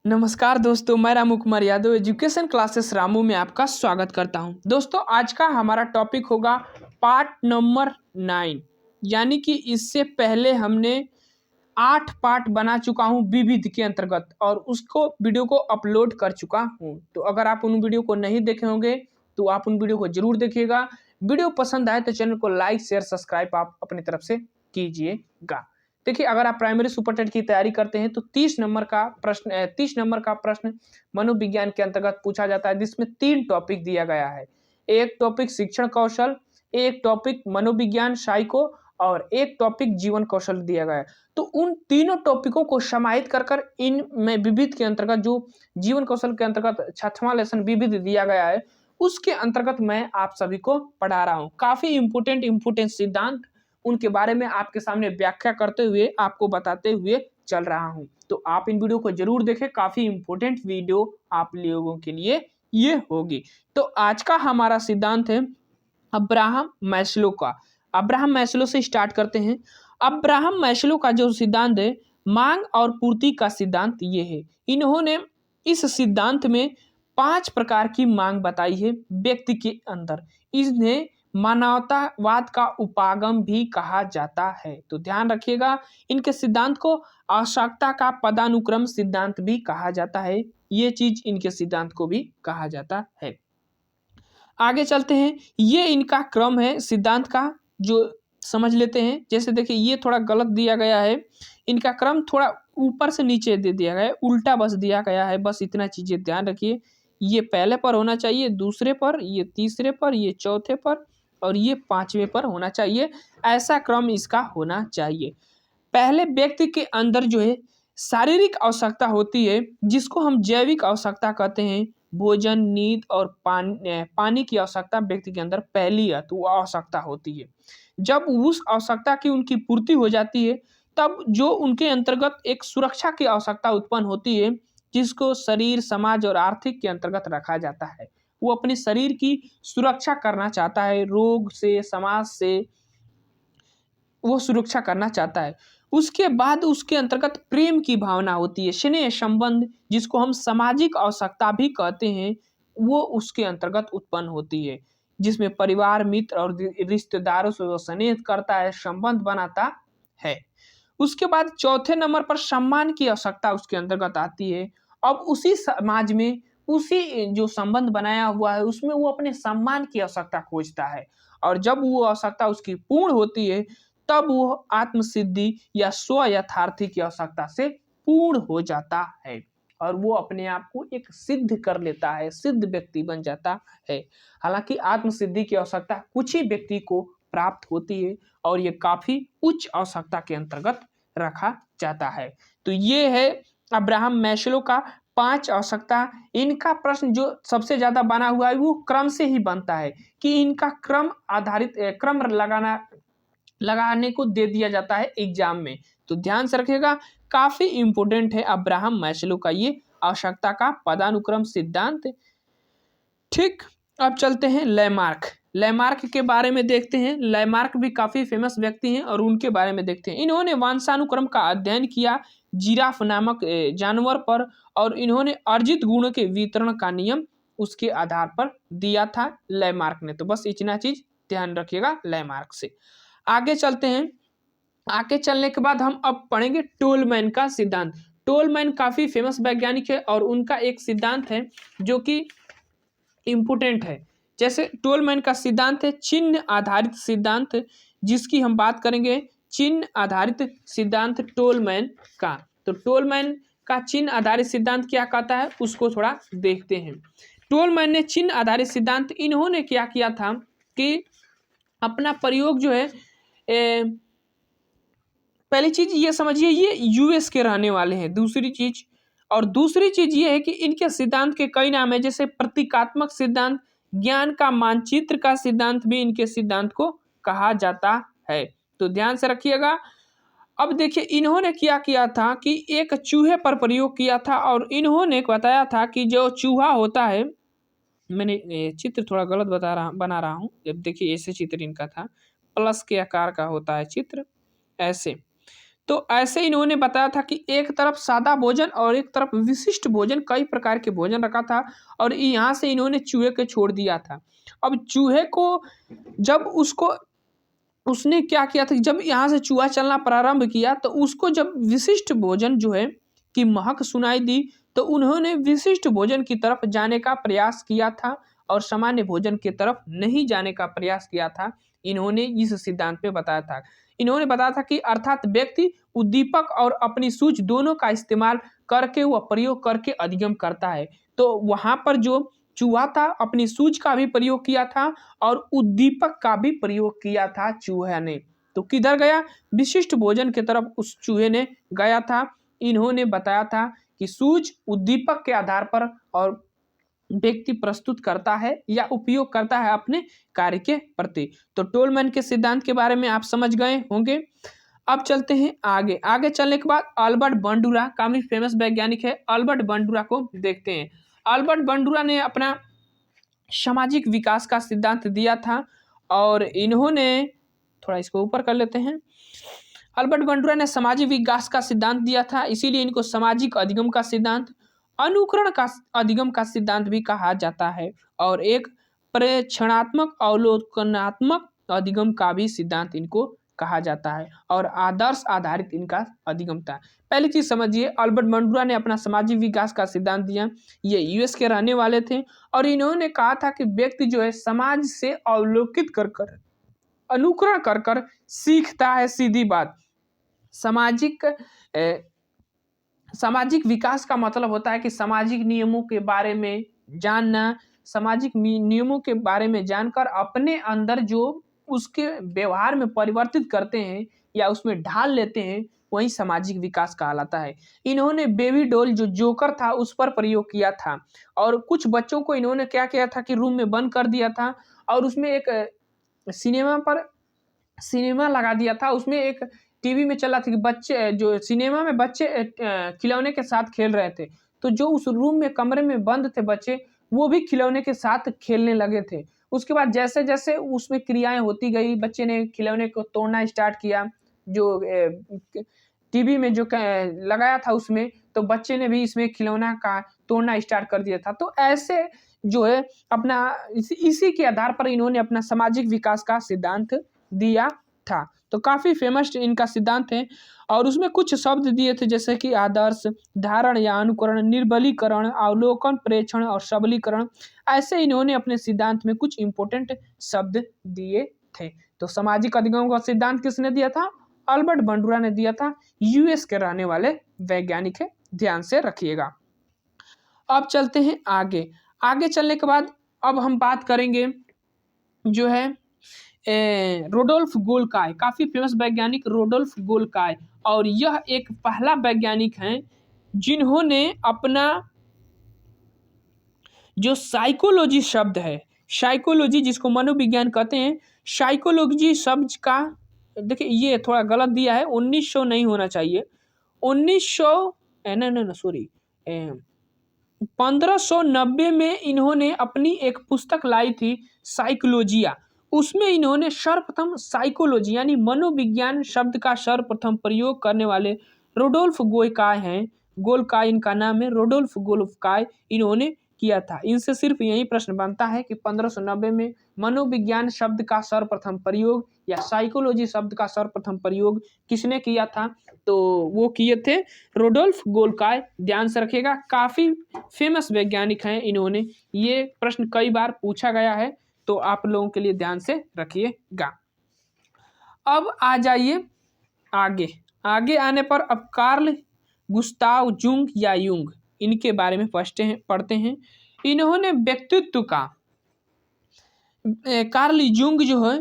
नमस्कार दोस्तों, मैं रामू कुमार यादव एजुकेशन क्लासेस रामू में आपका स्वागत करता हूं। दोस्तों, आज का हमारा टॉपिक होगा पार्ट नंबर 9। यानी कि इससे पहले हमने 8 पार्ट बना चुका हूं विविध के अंतर्गत और उसको वीडियो को अपलोड कर चुका हूं। तो अगर आप उन वीडियो को नहीं देखे होंगे तो आप उन वीडियो को जरूर देखिएगा। वीडियो पसंद आए तो चैनल को लाइक शेयर सब्सक्राइब आप अपनी तरफ से कीजिएगा। देखिए, अगर आप प्राइमरी सुपर टेट की तैयारी करते हैं तो 30 नंबर का प्रश्न मनोविज्ञान के अंतर्गत पूछा जाता है, जिसमें 3 टॉपिक दिया गया है। एक टॉपिक शिक्षण कौशल, एक टॉपिक मनोविज्ञान साइको और एक टॉपिक जीवन कौशल दिया गया है। तो उन तीनों टॉपिकों को समाहित कर इनमें विविध के अंतर्गत जो जीवन कौशल के अंतर्गत 6वां लेसन विविध दिया गया है, उसके अंतर्गत मैं आप सभी को पढ़ा रहा हूँ। काफी इंपोर्टेंट सिद्धांत उनके बारे में आपके सामने व्याख्या करते हुए आपको बताते हुए चल रहा हूं। तो आप इन वीडियो को जरूर देखें, काफी इंपोर्टेंट वीडियो आप लोगों के लिए ये होगी। तो आज का हमारा सिद्धांत है अब्राहम मैस्लो का। अब्राहम मैस्लो से स्टार्ट करते हैं। अब्राहम मैस्लो का जो सिद्धांत है, मांग और पूर्ति का सिद्धांत ये है। इन्होंने इस सिद्धांत में 5 प्रकार की मांग बताई है व्यक्ति के अंदर। इन्हें मानवतावाद का उपागम भी कहा जाता है। तो ध्यान रखिएगा, इनके सिद्धांत को आवश्यकता का पदानुक्रम सिद्धांत भी कहा जाता है। ये चीज इनके सिद्धांत को भी कहा जाता है। आगे चलते हैं, ये इनका क्रम है सिद्धांत का, जो समझ लेते हैं। जैसे देखिए, ये थोड़ा गलत दिया गया है, इनका क्रम थोड़ा ऊपर से नीचे दे दिया गया है, उल्टा बस दिया गया है। बस इतना चीजें ध्यान रखिए, ये पहले पर होना चाहिए, दूसरे पर, ये तीसरे पर, ये चौथे पर और ये 5वें पर होना चाहिए। ऐसा क्रम इसका होना चाहिए। पहले व्यक्ति के अंदर जो है शारीरिक आवश्यकता होती है, जिसको हम जैविक आवश्यकता कहते हैं। भोजन, नींद और पानी की आवश्यकता व्यक्ति के अंदर पहली आवश्यकता होती है। जब उस आवश्यकता की उनकी पूर्ति हो जाती है, तब जो उनके अंतर्गत एक सुरक्षा की आवश्यकता उत्पन्न होती है, जिसको शरीर, समाज और आर्थिक के अंतर्गत रखा जाता है। वो अपने शरीर की सुरक्षा करना चाहता है, रोग से, समाज से वो सुरक्षा करना चाहता है। उसके बाद उसके अंतर्गत प्रेम की भावना होती है, स्नेह संबंध, जिसको हम सामाजिक आवश्यकता भी कहते हैं, वो उसके अंतर्गत उत्पन्न होती है, जिसमें परिवार, मित्र और रिश्तेदारों से वो स्नेह करता है, संबंध बनाता है। उसके बाद चौथे नंबर पर सम्मान की आवश्यकता उसके अंतर्गत आती है। अब उसी समाज में, उसी जो संबंध बनाया हुआ है, उसमें वो अपने सम्मान की आवश्यकता खोजता है और जब वो आवश्यकता उसकी पूर्ण होती है, तब वो आत्मसिद्धि या स्व यथार्थी की आवश्यकता से पूर्ण हो जाता है और वो अपने आप को एक सिद्ध कर लेता है, सिद्ध व्यक्ति बन जाता है। हालांकि आत्मसिद्धि की आवश्यकता कुछ ही व्यक्ति को प्राप्त होती है और ये काफी उच्च आवश्यकता के अंतर्गत रखा जाता है। तो ये है अब्राहम मैस्लो का 5 आवश्यकता। इनका प्रश्न जो सबसे ज्यादा बना हुआ है वो क्रम से ही बनता है कि इनका क्रम आधारित क्रम लगाने को दे दिया जाता है एग्जाम में। तो ध्यान से रखिएगा, काफी इंपोर्टेंट है अब्राहम मैस्लो का ये आवश्यकता का पदानुक्रम सिद्धांत। ठीक, अब चलते हैं लैमार्क। लैमार्क के बारे में देखते हैं। लैमार्क भी काफी फेमस व्यक्ति हैं और उनके बारे में देखते हैं। इन्होंने वंशानुक्रम का अध्ययन किया जिराफ नामक जानवर पर और इन्होंने अर्जित गुणों के वितरण का नियम उसके आधार पर दिया था लैमार्क ने। तो बस इतना चीज ध्यान रखिएगा लैमार्क से। आगे चलते हैं। आगे चलने के बाद हम अब पढ़ेंगे टोलमैन का सिद्धांत। टोलमैन काफी फेमस वैज्ञानिक है और उनका एक सिद्धांत है जो कि इंपोर्टेंट है। जैसे टोलमैन का सिद्धांत है चिन्ह आधारित सिद्धांत, जिसकी हम बात करेंगे। चिन्ह आधारित सिद्धांत टोलमैन का। तो टोलमैन का चिन्ह आधारित सिद्धांत क्या कहता है उसको थोड़ा देखते हैं। टोलमैन ने चिन्ह आधारित सिद्धांत, इन्होंने क्या किया था कि अपना प्रयोग जो है, पहली चीज ये समझिए ये यूएस के रहने वाले हैं। दूसरी चीज ये है कि इनके सिद्धांत के कई नाम है, जैसे प्रतीकात्मक सिद्धांत, ज्ञान का मानचित्र का सिद्धांत भी इनके सिद्धांत को कहा जाता है। तो ध्यान से रखिएगा। अब देखिए, इन्होंने क्या किया था कि एक चूहे पर प्रयोग किया था और इन्होंने बताया था कि जो चूहा होता है, मैंने चित्र थोड़ा गलत बना रहा हूँ। जब देखिए ऐसे चित्र इनका था, प्लस के आकार का होता है चित्र, ऐसे। तो ऐसे इन्होंने बताया था कि एक तरफ सादा भोजन और एक तरफ विशिष्ट भोजन, कई प्रकार के भोजन रखा था और यहाँ से इन्होंने चूहे को छोड़ दिया था। अब चूहे को जब उसने क्या किया था, जब यहाँ से चूहा चलना प्रारंभ किया तो उसको जब विशिष्ट भोजन जो है की महक सुनाई दी तो उन्होंने विशिष्ट भोजन की तरफ जाने का प्रयास किया था और सामान्य भोजन की तरफ नहीं जाने का प्रयास किया था। इन्होंने इस सिद्धांत पे बताया था। इन्होंने बताया था कि अर्थात व्यक्ति उद्दीपक और अपनी सूझ दोनों का इस्तेमाल करके व प्रयोग करके अधिगम करता है। तो वहां पर जो चूहा था अपनी सूझ का भी प्रयोग किया था और उद्दीपक का भी प्रयोग किया था चूहे ने। तो किधर गया? विशिष्ट भोजन की तरफ उस चूहे ने गया था। इन्होंने बताया था कि सूझ उद्दीपक के आधार पर और व्यक्ति प्रस्तुत करता है या उपयोग करता है अपने कार्य के प्रति। तो टोलमैन के सिद्धांत के बारे में आप समझ गए होंगे। अब चलते हैं आगे। आगे चलने के बाद अल्बर्ट बंडूरा, काफी फेमस वैज्ञानिक है, अल्बर्ट बंडूरा को देखते हैं। अल्बर्ट बंडूरा ने अपना सामाजिक विकास का सिद्धांत दिया था और इन्होंने, थोड़ा इसको ऊपर कर लेते हैं, अल्बर्ट बंडूरा ने सामाजिक विकास का सिद्धांत दिया था, इसीलिए इनको सामाजिक अधिगम का सिद्धांत, अनुकरण का अधिगम का सिद्धांत भी कहा जाता है और एक प्रेक्षणात्मक अवलोकनात्मक अधिगम का भी सिद्धांत इनको कहा जाता है और आदर्श आधारित इनका अधिगम था। पहली चीज समझिए, अल्बर्ट बंडूरा ने अपना सामाजिक विकास का सिद्धांत दिया। ये यूएस के रहने वाले थे और इन्होंने कहा था कि व्यक्ति जो है समाज से अवलोकित कर कर अनुकरण कर कर सीखता है। सीधी बात, सामाजिक विकास का मतलब होता है कि सामाजिक नियमों के बारे में जानना, सामाजिक नियमों के बारे में जानकर अपने अंदर जो उसके व्यवहार में परिवर्तित करते हैं या उसमें ढाल लेते हैं, वही सामाजिक विकास कहलाता है। इन्होंने बेबी डॉल जो जोकर था उस पर प्रयोग किया था और कुछ बच्चों को इन्होंने क्या किया था कि रूम में बंद कर दिया था और उसमें एक सिनेमा लगा दिया था। उसमें एक टीवी में चला था कि बच्चे जो सिनेमा में बच्चे खिलौने के साथ खेल रहे थे, तो जो उस रूम में कमरे में बंद थे बच्चे, वो भी खिलौने के साथ खेलने लगे थे। उसके बाद जैसे जैसे उसमें क्रियाएं होती गई, बच्चे ने खिलौने को तोड़ना स्टार्ट किया, जो टीवी में जो लगाया था उसमें, तो बच्चे ने भी इसमें खिलौना का तोड़ना स्टार्ट कर दिया था। तो ऐसे जो है अपना इसी के आधार पर इन्होंने अपना सामाजिक विकास का सिद्धांत दिया था। तो काफी फेमस इनका सिद्धांत है और उसमें कुछ शब्द दिए थे जैसे कि आदर्श, धारण या अनुकरण, निर्बलीकरण, अवलोकन, प्रेक्षण और सबलीकरण। ऐसे इन्होंने अपने सिद्धांत में कुछ इंपॉर्टेंट शब्द दिए थे। तो सामाजिक अधिगम का सिद्धांत किसने दिया था? अल्बर्ट बंडूरा ने दिया था। यूएस के रहने वाले वैज्ञानिक है, ध्यान से रखिएगा। अब चलते हैं आगे। आगे चलने के बाद अब हम बात करेंगे जो है रोडोल्फ गोल्काय, काफी फेमस वैज्ञानिक रोडोल्फ गोल्काय, और यह एक पहला वैज्ञानिक हैं जिन्होंने अपना जो साइकोलॉजी शब्द है, साइकोलॉजी जिसको मनोविज्ञान कहते हैं, साइकोलॉजी शब्द का, देखिए ये थोड़ा गलत दिया है, 1900 नहीं होना चाहिए, 1590 में इन्होंने अपनी एक पुस्तक लाई थी साइकोलॉजिया। उसमें इन्होंने सर्वप्रथम साइकोलॉजी यानी मनोविज्ञान शब्द का सर्वप्रथम प्रयोग करने वाले रोडोल्फ गोल्काय हैं। गोल्काय इनका नाम है, रोडोल्फ गोल्काय, इन्होंने किया था। इनसे सिर्फ यही प्रश्न बनता है कि 1590 में मनोविज्ञान शब्द का सर्वप्रथम प्रयोग या साइकोलॉजी शब्द का सर्वप्रथम प्रयोग किसने किया था? तो वो किए थे रोडोल्फ गोल्काय। ध्यान से रखिएगा, काफी फेमस वैज्ञानिक हैं इन्होंने। ये प्रश्न कई बार पूछा गया है, तो आप लोगों के लिए ध्यान से रखिएगा। अब आ जाइए आगे। आगे आने पर अब कार्ल गुस्ताव जुंग या युंग, इनके बारे में पढ़ते हैं। इन्होंने व्यक्तित्व का, कार्ल जुंग जो है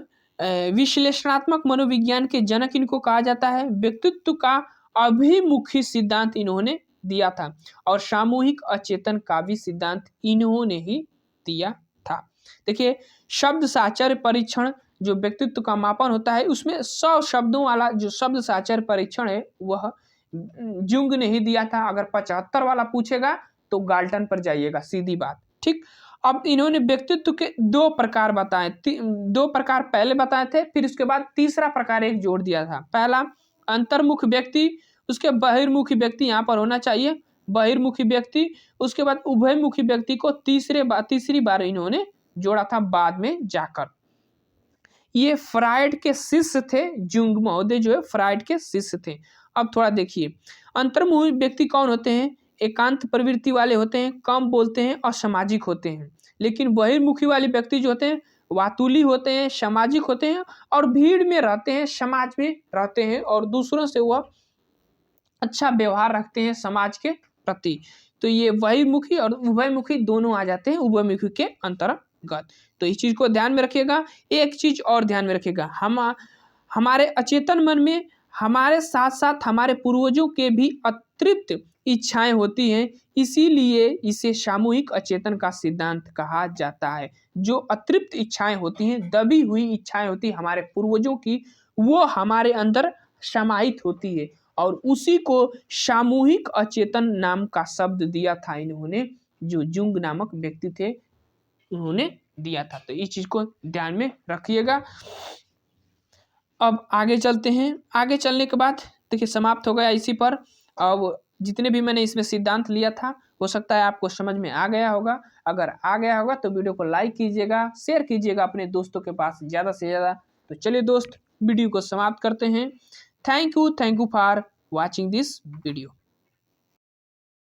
विश्लेषणात्मक मनोविज्ञान के जनक इनको कहा जाता है। व्यक्तित्व का अभिमुखी सिद्धांत इन्होंने दिया था और सामूहिक अचेतन का भी सिद्धांत इन्होंने ही दिया था। देखिए, शब्द साचर्य परीक्षण जो व्यक्तित्व का मापन होता है, उसमें 100 शब्दों वाला जो शब्द साचर्य परीक्षण है वह जुंग ने ही दिया था। अगर 75 वाला पूछेगा तो गाल्टन पर जाइएगा, सीधी बात, ठीक। अब इन्होंने व्यक्तित्व के 2 प्रकार बताए, 2 प्रकार पहले बताए थे, फिर उसके बाद तीसरा प्रकार एक जोड़ दिया था। पहला अंतर्मुख व्यक्ति, उसके बहिर्मुखी व्यक्ति यहाँ पर होना चाहिए, बहिर्मुखी व्यक्ति। उसके बाद उभयमुखी व्यक्ति को तीसरी बार इन्होंने जोड़ा था बाद में जाकर। ये फ्राइड के शिष्य थे, जुंग महोदय जो है फ्राइड के शिष्य थे। अब थोड़ा देखिए, अंतर्मुखी व्यक्ति कौन होते हैं? एकांत प्रवृत्ति वाले होते हैं, कम बोलते हैं, असामाजिक होते हैं। लेकिन बहिर्मुखी वाले व्यक्ति जो होते हैं वातुली होते हैं, सामाजिक होते हैं और भीड़ में रहते हैं, समाज में रहते हैं और दूसरों से वह अच्छा व्यवहार रखते हैं समाज के प्रति। तो ये बहिर्मुखी और उभयमुखी दोनों आ जाते हैं उभयमुखी के अंतर्गत। तो इस चीज को ध्यान में रखिएगा। एक चीज और ध्यान में रखिएगा, हमारे अचेतन मन में हमारे साथ साथ हमारे पूर्वजों के भी अतृप्त इच्छाएं होती हैं, इसीलिए इसे सामूहिक अचेतन का सिद्धांत कहा जाता है। जो अतृप्त इच्छाएं होती हैं, दबी हुई इच्छाएं होती हैं हमारे पूर्वजों की, वो हमारे अंदर समाहित होती है और उसी को सामूहिक अचेतन नाम का शब्द दिया था इन्होंने, जो जुंग नामक व्यक्ति थे उन्होंने दिया था। तो इस चीज को ध्यान में रखिएगा। अब आगे चलते हैं। आगे चलने के बाद देखिए समाप्त हो गया इसी पर। अब जितने भी मैंने इसमें सिद्धांत लिया था हो सकता है आपको समझ में आ गया होगा। अगर आ गया होगा तो वीडियो को लाइक कीजिएगा, शेयर कीजिएगा अपने दोस्तों के पास ज़्यादा से ज़्यादा। तो चलिए दोस्त, वीडियो को समाप्त करते हैं। Thank you for watching this video.